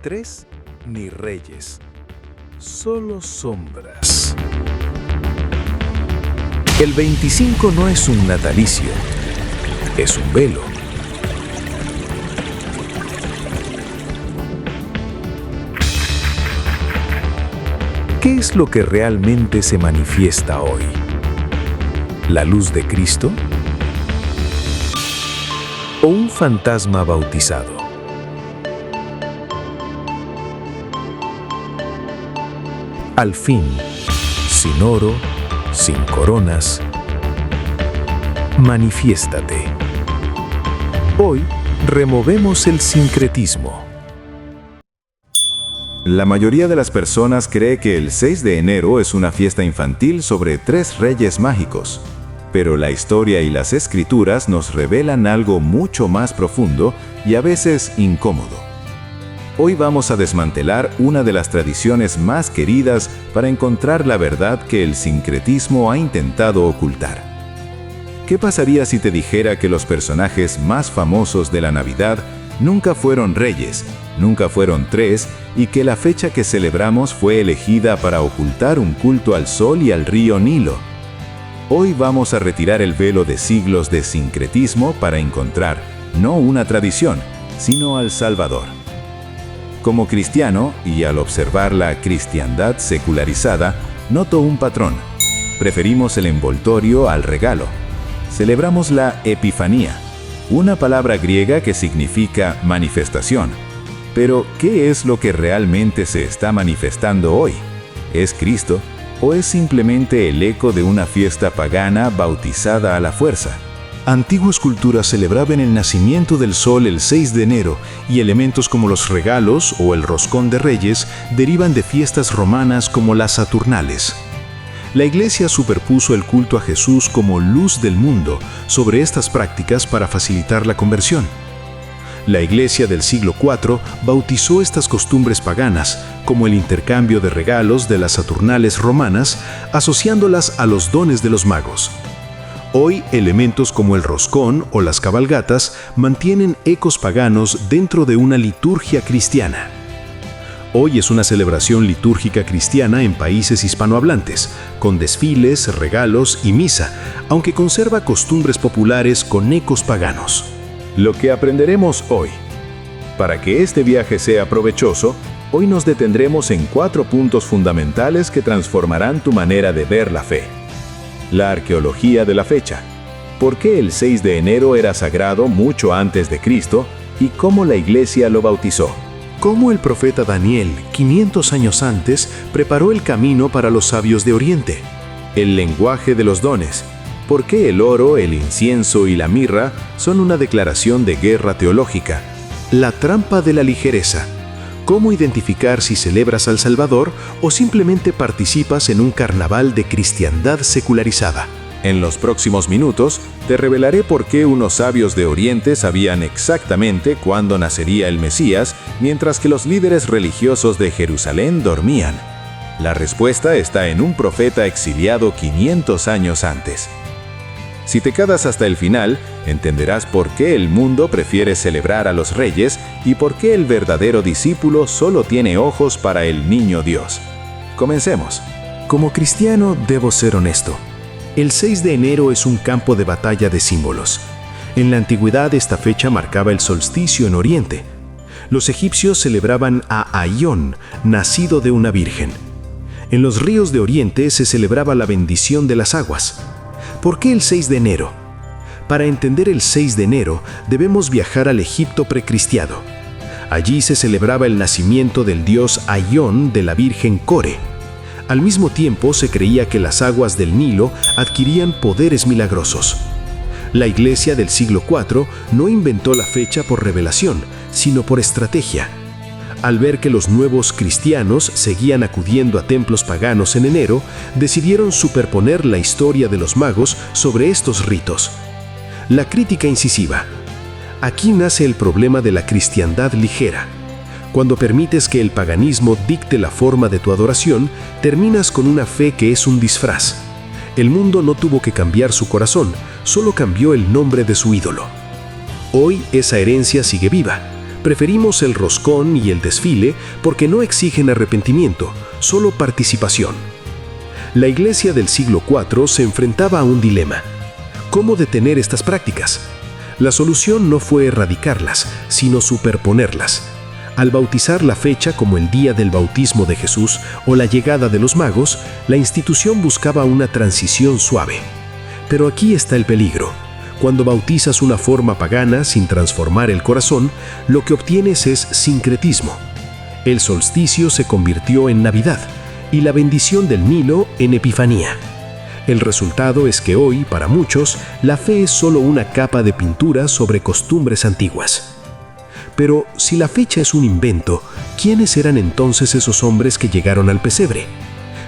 tres ni reyes, solo sombras. El 25 no es un natalicio, es un velo. ¿Qué es lo que realmente se manifiesta hoy? ¿La luz de Cristo? ¿O un fantasma bautizado? Al fin, sin oro, sin coronas, manifiéstate. Hoy removemos el sincretismo. La mayoría de las personas cree que el 6 de enero es una fiesta infantil sobre 3 reyes mágicos. Pero la historia y las escrituras nos revelan algo mucho más profundo y a veces incómodo. Hoy vamos a desmantelar una de las tradiciones más queridas para encontrar la verdad que el sincretismo ha intentado ocultar. ¿Qué pasaría si te dijera que los personajes más famosos de la Navidad nunca fueron reyes, nunca fueron 3 y que la fecha que celebramos fue elegida para ocultar un culto al sol y al río Nilo? Hoy vamos a retirar el velo de siglos de sincretismo para encontrar no una tradición, sino al Salvador. Como cristiano, y al observar la cristiandad secularizada, noto un patrón. Preferimos el envoltorio al regalo. Celebramos la Epifanía, una palabra griega que significa manifestación. Pero, ¿qué es lo que realmente se está manifestando hoy? ¿Es Cristo o es simplemente el eco de una fiesta pagana bautizada a la fuerza? Antiguas culturas celebraban el nacimiento del sol el 6 de enero y elementos como los regalos o el roscón de reyes derivan de fiestas romanas como las Saturnales. La Iglesia superpuso el culto a Jesús como luz del mundo sobre estas prácticas para facilitar la conversión. La Iglesia del siglo IV bautizó estas costumbres paganas, como el intercambio de regalos de las Saturnales romanas, asociándolas a los dones de los magos. Hoy, elementos como el roscón o las cabalgatas mantienen ecos paganos dentro de una liturgia cristiana. Hoy es una celebración litúrgica cristiana en países hispanohablantes, con desfiles, regalos y misa, aunque conserva costumbres populares con ecos paganos. Lo que aprenderemos hoy. Para que este viaje sea provechoso, hoy nos detendremos en 4 puntos fundamentales que transformarán tu manera de ver la fe. La arqueología de la fecha. ¿Por qué el 6 de enero era sagrado mucho antes de Cristo y cómo la Iglesia lo bautizó? Cómo el profeta Daniel, 500 años antes, preparó el camino para los sabios de Oriente. El lenguaje de los dones. ¿Por qué el oro, el incienso y la mirra son una declaración de guerra teológica? La trampa de la ligereza. ¿Cómo identificar si celebras al Salvador o simplemente participas en un carnaval de cristiandad secularizada? En los próximos minutos, te revelaré por qué unos sabios de Oriente sabían exactamente cuándo nacería el Mesías, mientras que los líderes religiosos de Jerusalén dormían. La respuesta está en un profeta exiliado 500 años antes. Si te quedas hasta el final, entenderás por qué el mundo prefiere celebrar a los reyes y por qué el verdadero discípulo solo tiene ojos para el niño Dios. Comencemos. Como cristiano, debo ser honesto. El 6 de enero es un campo de batalla de símbolos. En la antigüedad, esta fecha marcaba el solsticio en Oriente. Los egipcios celebraban a Aión, nacido de una virgen. En los ríos de Oriente se celebraba la bendición de las aguas. ¿Por qué el 6 de enero? Para entender el 6 de enero, debemos viajar al Egipto precristiano. Allí se celebraba el nacimiento del dios Aión de la Virgen Core. Al mismo tiempo, se creía que las aguas del Nilo adquirían poderes milagrosos. La Iglesia del siglo IV no inventó la fecha por revelación, sino por estrategia. Al ver que los nuevos cristianos seguían acudiendo a templos paganos en enero, decidieron superponer la historia de los magos sobre estos ritos. La crítica incisiva. Aquí nace el problema de la cristiandad ligera. Cuando permites que el paganismo dicte la forma de tu adoración, terminas con una fe que es un disfraz. El mundo no tuvo que cambiar su corazón, solo cambió el nombre de su ídolo. Hoy esa herencia sigue viva, Preferimos el roscón y el desfile porque no exigen arrepentimiento, solo participación. La Iglesia del siglo IV se enfrentaba a un dilema. ¿Cómo detener estas prácticas? La solución no fue erradicarlas, sino superponerlas. Al bautizar la fecha como el día del bautismo de Jesús o la llegada de los magos, la institución buscaba una transición suave. Pero aquí está el peligro. Cuando bautizas una forma pagana sin transformar el corazón, lo que obtienes es sincretismo. El solsticio se convirtió en Navidad y la bendición del Nilo en Epifanía. El resultado es que hoy, para muchos, la fe es solo una capa de pintura sobre costumbres antiguas. Pero si la fecha es un invento, ¿quiénes eran entonces esos hombres que llegaron al pesebre?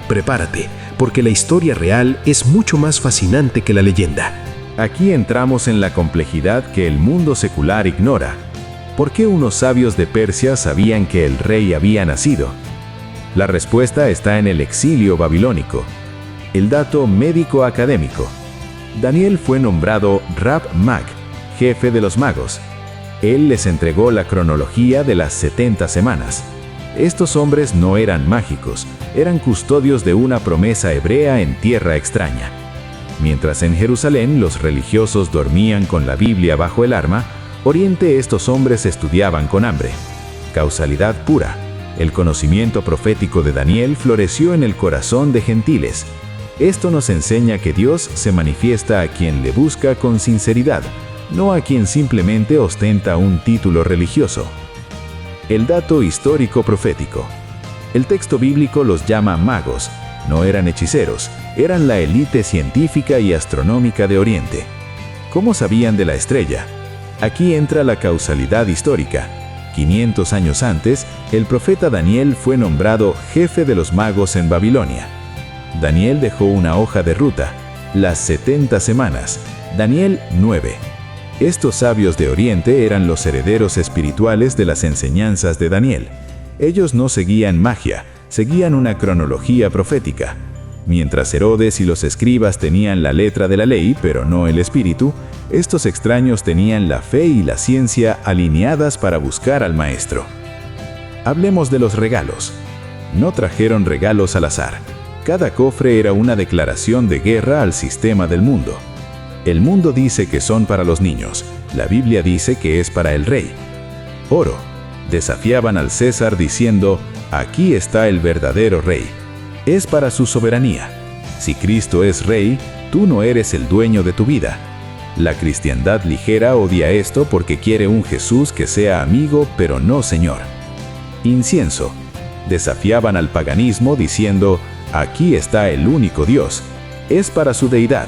Prepárate, porque la historia real es mucho más fascinante que la leyenda. Aquí entramos en la complejidad que el mundo secular ignora. ¿Por qué unos sabios de Persia sabían que el rey había nacido? La respuesta está en el exilio babilónico. El dato médico-académico. Daniel fue nombrado Rab Mag, jefe de los magos. Él les entregó la cronología de las 70 semanas. Estos hombres no eran mágicos, eran custodios de una promesa hebrea en tierra extraña. Mientras en Jerusalén los religiosos dormían con la Biblia bajo el arma, Oriente estos hombres estudiaban con hambre. Causalidad pura. El conocimiento profético de Daniel floreció en el corazón de gentiles. Esto nos enseña que Dios se manifiesta a quien le busca con sinceridad, no a quien simplemente ostenta un título religioso. El dato histórico profético. El texto bíblico los llama magos. No eran hechiceros, eran la élite científica y astronómica de Oriente. ¿Cómo sabían de la estrella? Aquí entra la causalidad histórica. 500 años antes, el profeta Daniel fue nombrado jefe de los magos en Babilonia. Daniel dejó una hoja de ruta, las 70 semanas, Daniel 9. Estos sabios de Oriente eran los herederos espirituales de las enseñanzas de Daniel. Ellos no seguían magia, seguían una cronología profética. Mientras Herodes y los escribas tenían la letra de la ley, pero no el espíritu, estos extraños tenían la fe y la ciencia alineadas para buscar al maestro. Hablemos de los regalos. No trajeron regalos al azar. Cada cofre era una declaración de guerra al sistema del mundo. El mundo dice que son para los niños, la Biblia dice que es para el rey. Oro. Desafiaban al César diciendo, aquí está el verdadero rey. Es para su soberanía. Si Cristo es rey, tú no eres el dueño de tu vida. La cristiandad ligera odia esto porque quiere un Jesús que sea amigo, pero no Señor. Incienso. Desafiaban al paganismo diciendo, aquí está el único Dios. Es para su deidad.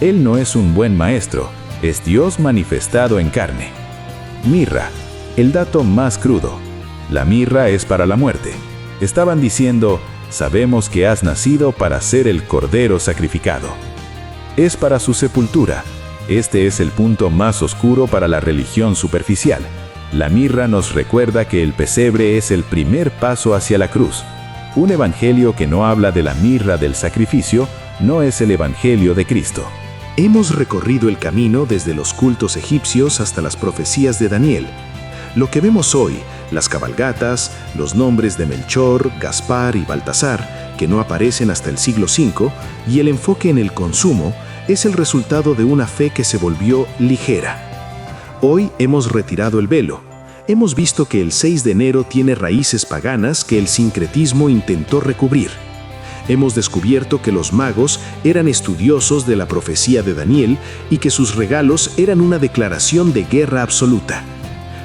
Él no es un buen maestro, es Dios manifestado en carne. Mirra. El dato más crudo. La mirra es para la muerte. Estaban diciendo, sabemos que has nacido para ser el cordero sacrificado. Es para su sepultura. Este es el punto más oscuro para la religión superficial. La mirra nos recuerda que el pesebre es el primer paso hacia la cruz. Un evangelio que no habla de la mirra del sacrificio no es el evangelio de Cristo. Hemos recorrido el camino desde los cultos egipcios hasta las profecías de Daniel. Lo que vemos hoy, las cabalgatas, los nombres de Melchor, Gaspar y Baltasar, que no aparecen hasta el siglo V, y el enfoque en el consumo, es el resultado de una fe que se volvió ligera. Hoy hemos retirado el velo. Hemos visto que el 6 de enero tiene raíces paganas que el sincretismo intentó recubrir. Hemos descubierto que los magos eran estudiosos de la profecía de Daniel y que sus regalos eran una declaración de guerra absoluta.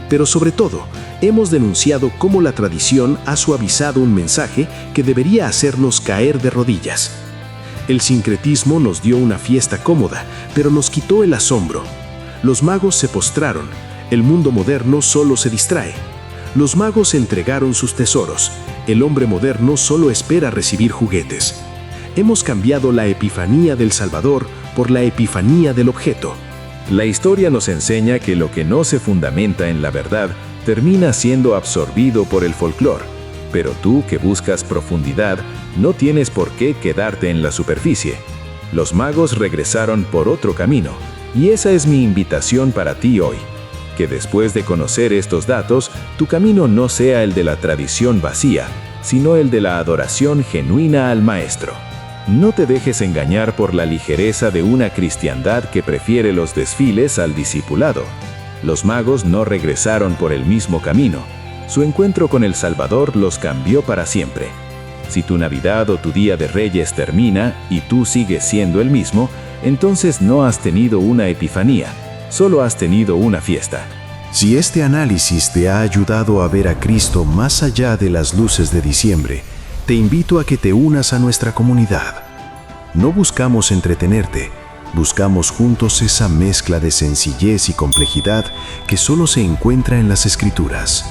Pero sobre todo, hemos denunciado cómo la tradición ha suavizado un mensaje que debería hacernos caer de rodillas. El sincretismo nos dio una fiesta cómoda, pero nos quitó el asombro. Los magos se postraron, el mundo moderno solo se distrae. Los magos entregaron sus tesoros, el hombre moderno solo espera recibir juguetes. Hemos cambiado la epifanía del Salvador por la epifanía del objeto. La historia nos enseña que lo que no se fundamenta en la verdad termina siendo absorbido por el folclore. Pero tú que buscas profundidad, no tienes por qué quedarte en la superficie. Los magos regresaron por otro camino, y esa es mi invitación para ti hoy. que después de conocer estos datos, tu camino no sea el de la tradición vacía, sino el de la adoración genuina al Maestro. No te dejes engañar por la ligereza de una cristiandad que prefiere los desfiles al discipulado. Los magos no regresaron por el mismo camino. Su encuentro con el Salvador los cambió para siempre. Si tu Navidad o tu Día de Reyes termina y tú sigues siendo el mismo, entonces no has tenido una epifanía, solo has tenido una fiesta. Si este análisis te ha ayudado a ver a Cristo más allá de las luces de diciembre, te invito a que te unas a nuestra comunidad. No buscamos entretenerte, buscamos juntos esa mezcla de sencillez y complejidad que solo se encuentra en las Escrituras.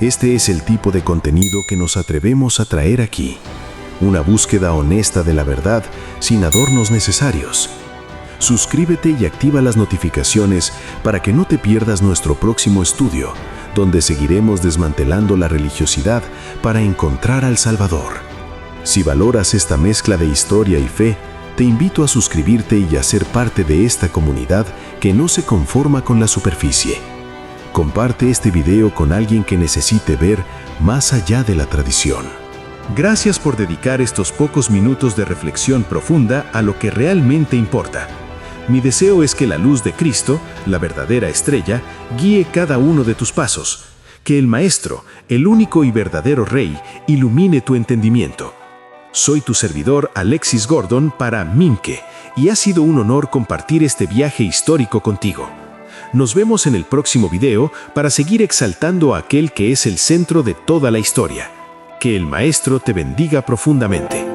Este es el tipo de contenido que nos atrevemos a traer aquí. Una búsqueda honesta de la verdad sin adornos necesarios. Suscríbete y activa las notificaciones para que no te pierdas nuestro próximo estudio, donde seguiremos desmantelando la religiosidad para encontrar al Salvador. Si valoras esta mezcla de historia y fe, te invito a suscribirte y a ser parte de esta comunidad que no se conforma con la superficie. Comparte este video con alguien que necesite ver más allá de la tradición. Gracias por dedicar estos pocos minutos de reflexión profunda a lo que realmente importa. Mi deseo es que la luz de Cristo, la verdadera estrella, guíe cada uno de tus pasos. Que el Maestro, el único y verdadero Rey, ilumine tu entendimiento. Soy tu servidor Alexis Gordon para Mimke, y ha sido un honor compartir este viaje histórico contigo. Nos vemos en el próximo video para seguir exaltando a aquel que es el centro de toda la historia. Que el Maestro te bendiga profundamente.